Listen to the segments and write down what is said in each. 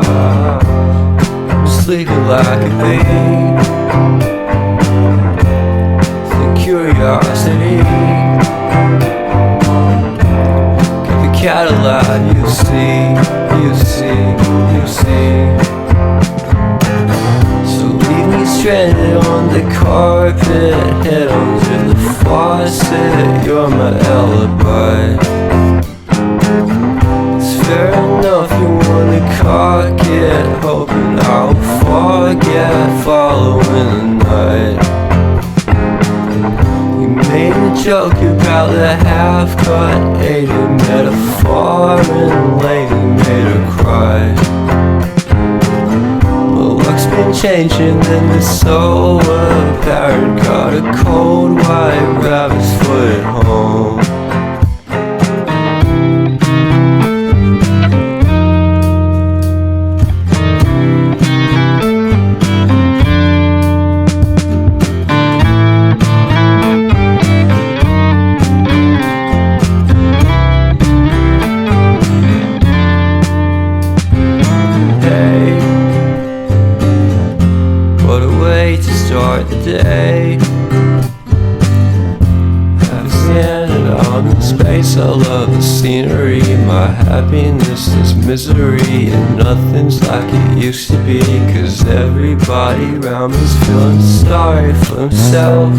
I'm sleeping like a babe. The curiosity keep the cat alive. You see, you see, you see. So leave me stranded on the carpet, head under the faucet. You're my alibi. Fair enough, you wanna cock it, hoping I'll forget following the night. You made a joke about the half-cut, ate a metaphor and lady made her cry. Well, luck's been changing and it's so apparent. Got a cold white rabbit's foot at home. Start the day, have standing out in space. I love the scenery. My happiness is misery, and nothing's like it used to be. 'Cause everybody around me's feeling sorry for himself.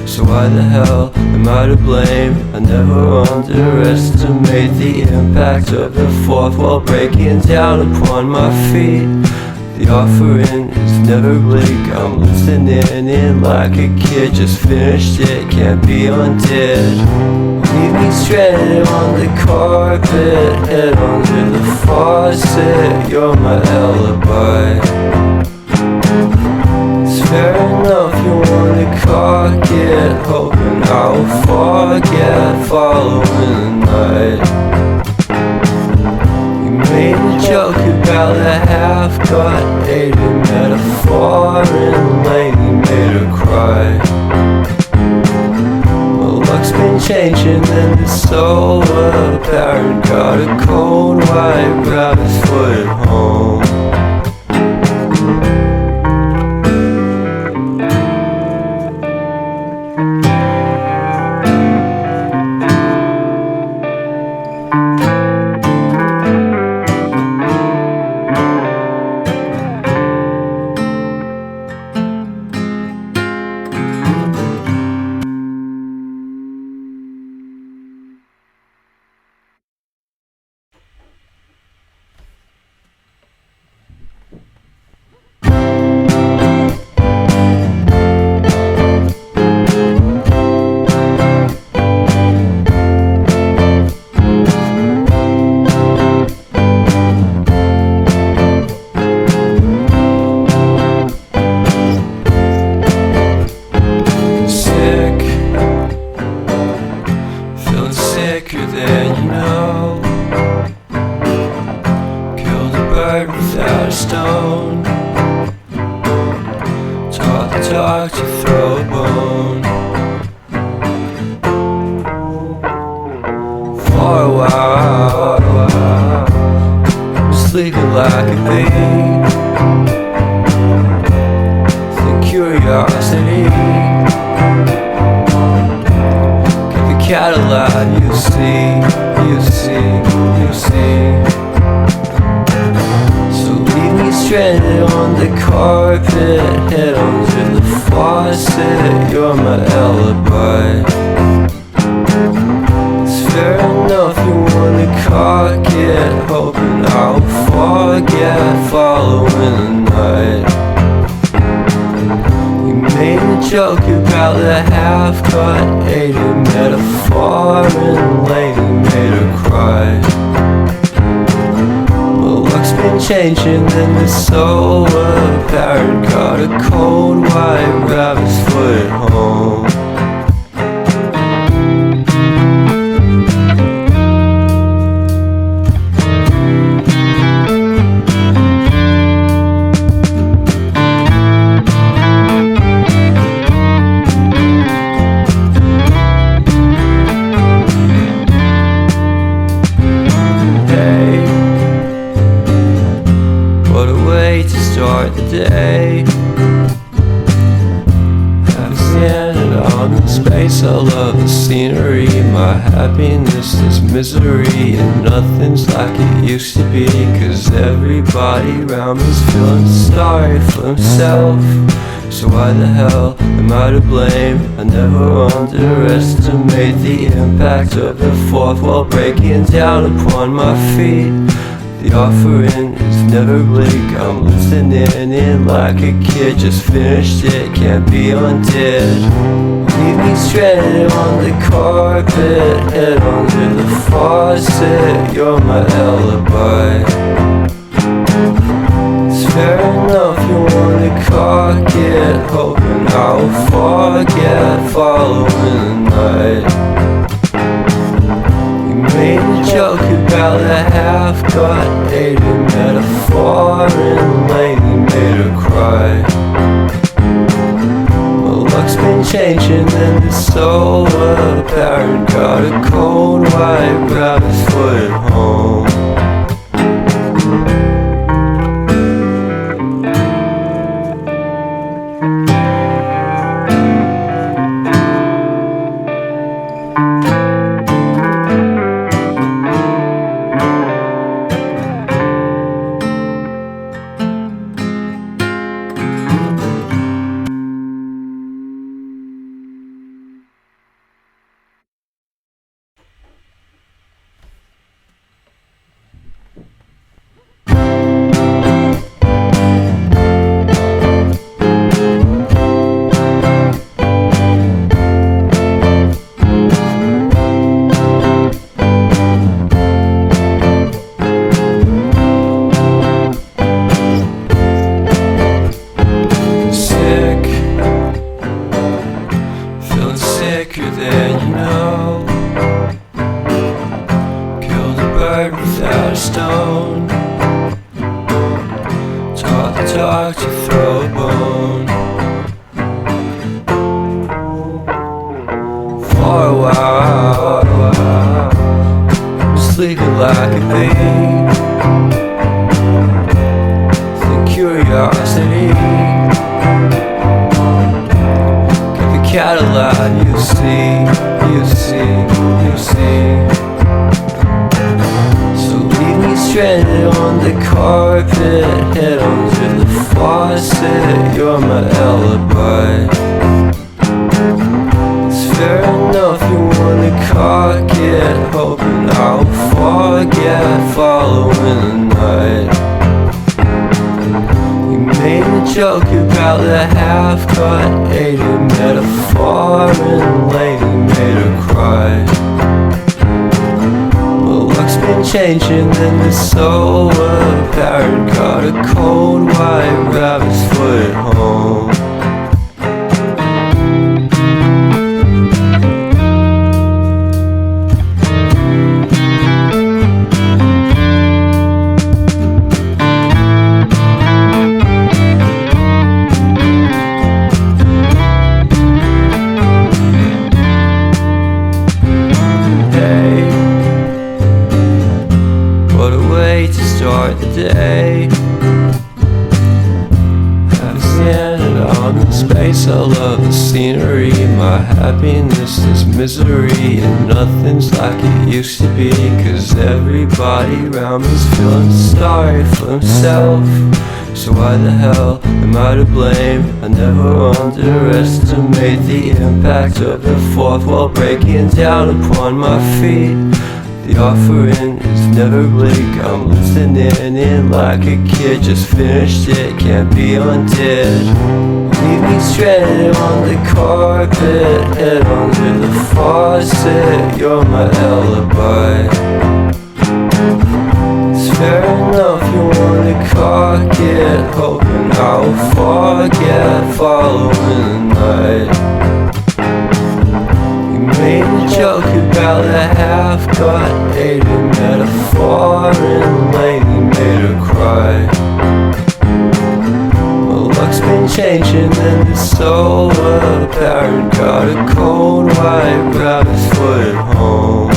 So why the hell am I to blame? I never underestimate the impact of the fourth wall breaking down upon my feet. The offering is never bleak. I'm listening in like a kid. Just finished it, can't be undid. Leave me stranded on the carpet, head under the faucet. You're my alibi. It's fair enough, you wanna cock it, hoping I'll forget following the night. Made a joke about the half-cut, ate a metaphor and lady made her cry. Well, luck's been changing and it's so apparent. Got a cold white rabbit's foot at home. Sicker than you know. Killed a bird without a stone. Taught the dog to throw a bone. For a while, I'm sleeping like a babe. The curiosity cat alive, you see, you see, you see. So leave me stranded on the carpet, head under the faucet. You're my alibi. It's fair enough, you wanna cock it, hoping I'll forget following the night. Made a joke about the half-cut, ate a metaphor and lady made her cry. Well, luck's been changing and it's so apparent. Got a cold white rabbit's foot at home. start the day. Have standing on the space, I love the scenery. My happiness is misery, and nothing's like it used to be. Cause everybody around me's feeling sorry for himself. So why the hell am I to blame? I never underestimate the impact of the fourth wall breaking down upon my feet. The offering is never bleak. I'm listening in like a kid, just finished it, can't be undid. Leave me stranded on the carpet, head under the faucet. You're my alibi. It's fair enough you wanna cock it, hoping I'll forget following the night. You made a joke about a half-cut dated metaphor, and lately made her cry. My luck's been changing and it's so apparent. Got a cold white rabbit's foot at home. Sicker than you know. Killed a bird without a stone. Taught the dog to throw a bone. For a while, sleeping like a babe. The curiosity. Cat alive, you see. So leave me stranded on the carpet, head under the faucet. You're my alibi. It's fair enough you wanna cock it, hoping I'll forget following the night. You made a joke about the half-cut alien metaphor, and lately made her cry. My luck's been changing and it's so apparent. Got a cold white rabbit's foot at home. To start the day. Have standing on the space, I love the scenery. My happiness is misery, and nothing's like it used to be. Cause everybody around me's feeling sorry for himself. So why the hell am I to blame? I never underestimate the impact of the fourth wall breaking down upon my feet. The offering is never bleak. I'm listening in like a kid, just finished it, can't be undid. Leave me stranded on the carpet, head under the faucet. You're my alibi. It's fair enough you wanna cock it, hoping I'll forget following the night. You made a joke about a half-cut dated metaphor, and lately made her cry. My luck's been changing and it's so apparent. Got a cold white rabbit's foot at home.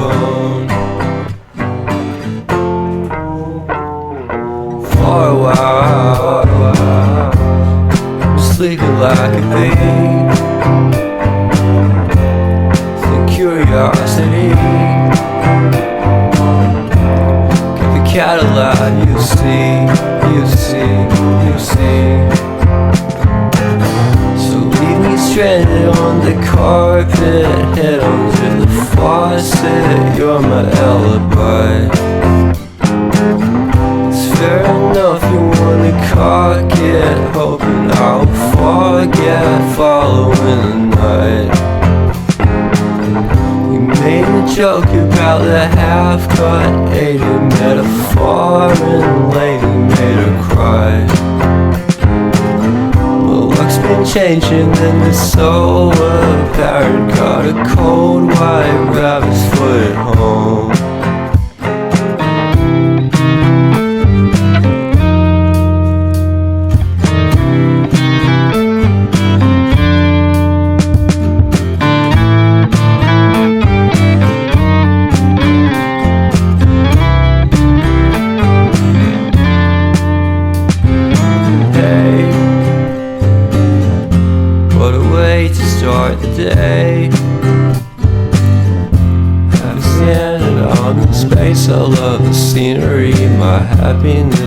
bone. For a while, I'm sleeping like a bee. The curiosity kept the cat alive. You see, you see, you see. So leave me stranded on the carpet, head under the faucet. You're my alibi. It's fair enough you wanna cock it, hoping I'll forget following the night. You made a joke about the half-cut, ate a metaphor and later made her cry. Luck's been changing and it's so apparent. Got a cold white rabbit's foot at home. What a way to start the day. I've standing on the space. I love the scenery. My happiness